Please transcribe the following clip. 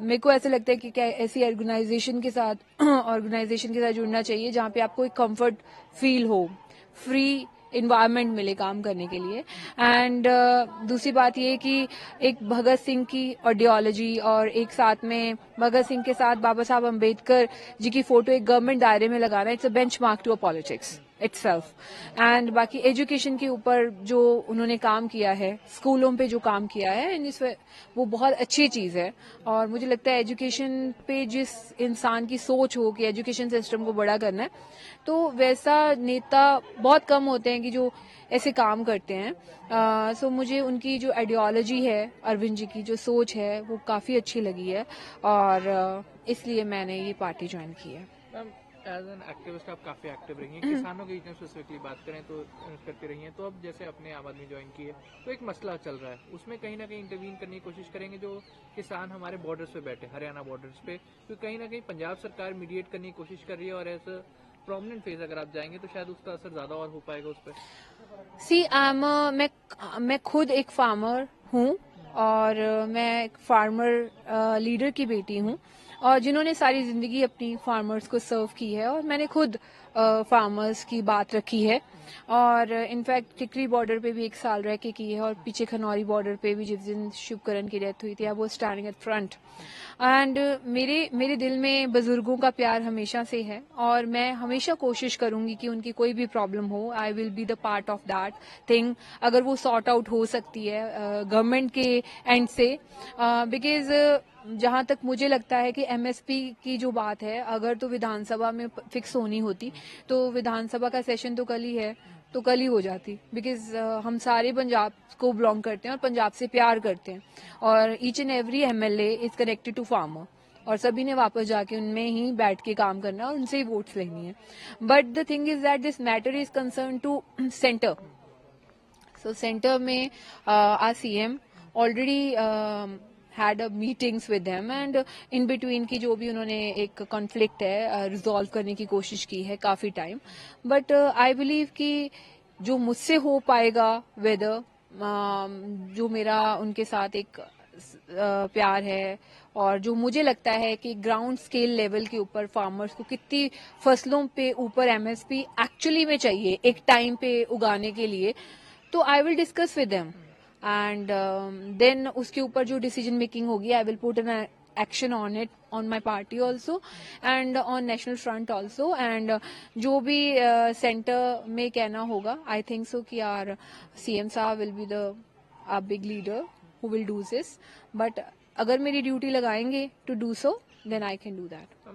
मेरे को ऐसा लगता है कि क्या ऐसी ऑर्गेनाइजेशन के साथ जुड़ना चाहिए जहाँ पे आपको एक कंफर्ट फील हो, फ्री इन्वायरमेंट मिले काम करने के लिए। एंड दूसरी बात ये कि एक भगत सिंह की आइडियोलॉजी और एक साथ में भगत सिंह के साथ बाबा साहब अम्बेडकर जी की फोटो एक गवर्नमेंट दायरे में लगाना, it's a benchmark to a politics itself. And बाकी एजुकेशन के ऊपर जो उन्होंने काम किया है, स्कूलों पे जो काम किया है, वो बहुत अच्छी चीज है। और मुझे लगता है एजुकेशन पे जिस इंसान की सोच हो कि एजुकेशन सिस्टम को बड़ा करना है, तो वैसा नेता बहुत कम होते हैं कि जो ऐसे काम करते हैं। सो मुझे उनकी जो आइडियोलॉजी है, अरविंद जी की जो सोच है, वो काफी अच्छी लगी है और इसलिए मैंने ये पार्टी ज्वाइन की है। मैम, एज एन एक्टिविस्ट आप काफी एक्टिव रही हैं, किसानों की स्पेसिफिकली बात करें तो करती रही हैं, तो अब जैसे अपने आम आदमी ज्वाइन की है तो एक मसला चल रहा है, उसमें कहीं ना कहीं इंटरवीन करने की कोशिश करेंगे जो किसान हमारे बॉर्डर्स पे बैठे, हरियाणा बॉर्डर्स पे, तो कहीं ना कहीं पंजाब सरकार मीडिएट करने की कोशिश कर रही है और एज प्रोमिनेंट फेस अगर आप जाएंगे तो शायद उसका असर ज्यादा और हो पाएगा उस पर। मैं खुद एक फार्मर हूँ और मैं एक फार्मर लीडर की बेटी हूँ और जिन्होंने सारी जिंदगी अपनी फार्मर्स को सर्व की है, और मैंने खुद फार्मर्स की बात रखी है और इनफैक्ट टिकरी बॉर्डर पे भी 1 साल रह के की है, और पीछे खनौरी बॉर्डर पे भी जिस दिन शुभकरण की डेथ हुई थी, I was standing at front. And मेरे दिल में बुजुर्गों का प्यार हमेशा से है और मैं हमेशा कोशिश करूंगी कि उनकी कोई भी प्रॉब्लम हो, I will be the part of that thing, अगर वो सॉर्ट आउट हो सकती है गवर्नमेंट के एंड से। बिकॉज जहां तक मुझे लगता है कि एमएसपी की जो बात है, अगर तो विधानसभा में फिक्स होनी होती तो विधानसभा का सेशन तो कल ही है, तो कल ही हो जाती। बिकॉज हम सारे पंजाब को बिलोंग करते हैं और पंजाब से प्यार करते हैं, और each and every MLA is connected to farmer, और सभी ने वापस जाके उनमें ही बैठ के काम करना और उनसे ही वोट्स लेनी है। But the thing is that this matter is concern to centre. So centre में our CM already had a meetings with them, and in between की जो भी उन्होंने एक कॉन्फ्लिक्ट है रिजॉल्व करने की कोशिश की है काफी टाइम। बट आई बिलीव कि जो मुझसे हो पाएगा, वेदर जो मेरा उनके साथ एक प्यार है, और जो मुझे लगता है कि ग्राउंड स्केल लेवल के ऊपर फार्मर्स को कितनी फसलों पे ऊपर एमएसपी एक्चुअली में चाहिए एक टाइम पे उगाने के लिए, तो I will discuss with them and then उसके ऊपर जो डिसीजन मेकिंग होगी, I will put an action on it, on my party also and on national front also. And जो भी सेंटर में कहना होगा, आई थिंक सो कि आर सीएम साहब will be the big leader who will do this. But अगर मेरी duty लगाएंगे to do so, then I can do that.